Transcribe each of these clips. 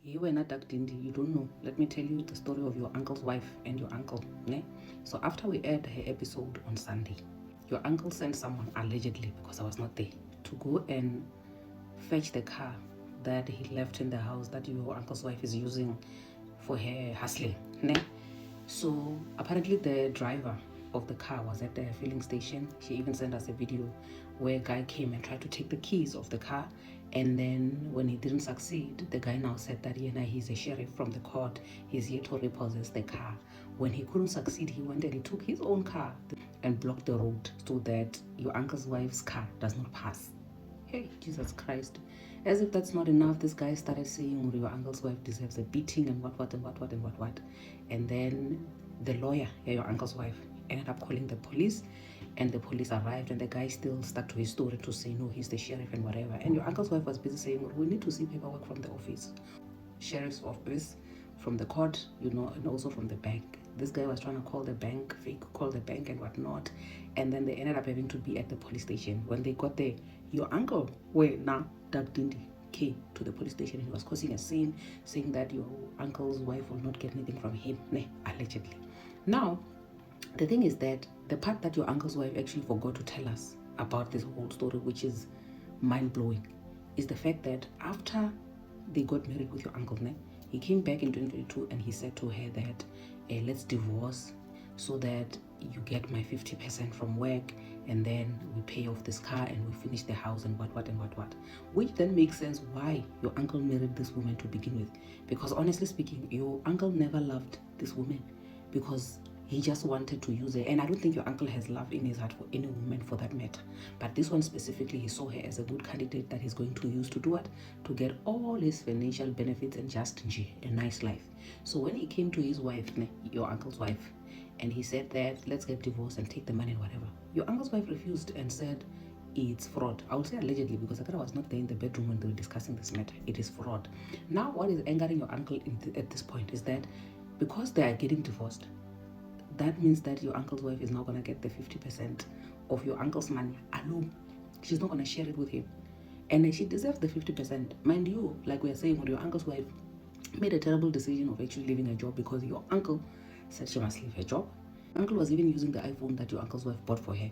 You were not Dindi, you don't know. Let me tell you the story of your uncle's wife and your uncle. Ne? So after we aired her episode on Sunday, your uncle sent someone, allegedly, because I was not there, to go and fetch the car that he left in the house that your uncle's wife is using for her hustling. Ne? So apparently the driver of the car was at the filling station. She even sent us a video where a guy came and tried to take the keys of the car, and then when he didn't succeed, the guy now said that he's a sheriff from the court, he's here to repossess the car. When he couldn't succeed, he went and he took his own car and blocked the road so that your uncle's wife's car does not pass. Hey, Jesus Christ. As if that's not enough, this guy started saying your uncle's wife deserves a beating and what. And then the lawyer, your uncle's wife, ended up calling the police, and the police arrived, and the guy still stuck to his story to say, no, he's the sheriff and whatever. And your uncle's wife was busy saying, we need to see paperwork from the office, sheriff's office, from the court, and also from the bank. This guy was trying to call the bank, fake call the bank and whatnot. And then they ended up having to be at the police station. When they got there, your uncle, Doug Dindi, came to the police station. He was causing a scene, saying that your uncle's wife will not get anything from him, allegedly. Now, the thing is that the part that your uncle's wife actually forgot to tell us about this whole story, which is mind-blowing, is the fact that after they got married with your uncle, he came back in 2022 and he said to her that let's divorce so that you get my 50% from work, and then we pay off this car and we finish the house and what. Which then makes sense why your uncle married this woman to begin with. Because honestly speaking, your uncle never loved this woman, because he just wanted to use her. And I don't think your uncle has love in his heart for any woman for that matter. But this one specifically, he saw her as a good candidate that he's going to use to do what? To get all his financial benefits and just a nice life. So when he came to his wife, your uncle's wife, and he said that let's get divorced and take the money and whatever, your uncle's wife refused and said it's fraud. I would say allegedly, because I thought I was not there in the bedroom when they were discussing this matter. It is fraud. Now, what is angering your uncle at this point is that because they are getting divorced, that means that your uncle's wife is not going to get the 50% of your uncle's money alone. She's not going to share it with him. And she deserves the 50%. Mind you, like we are saying, your uncle's wife made a terrible decision of actually leaving her job because your uncle said she must leave her job. Uncle was even using the iPhone that your uncle's wife bought for her.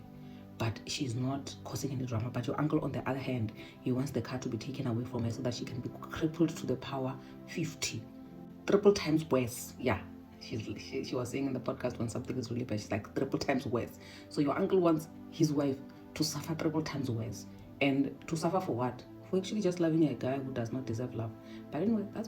But she's not causing any drama. But your uncle, on the other hand, he wants the car to be taken away from her so that she can be crippled to the power 50. Triple times worse. Yeah. She was saying in the podcast, when something is really bad, she's like triple times worse. So your uncle wants his wife to suffer triple times worse. And to suffer for what? For actually just loving a guy who does not deserve love. But anyway, that's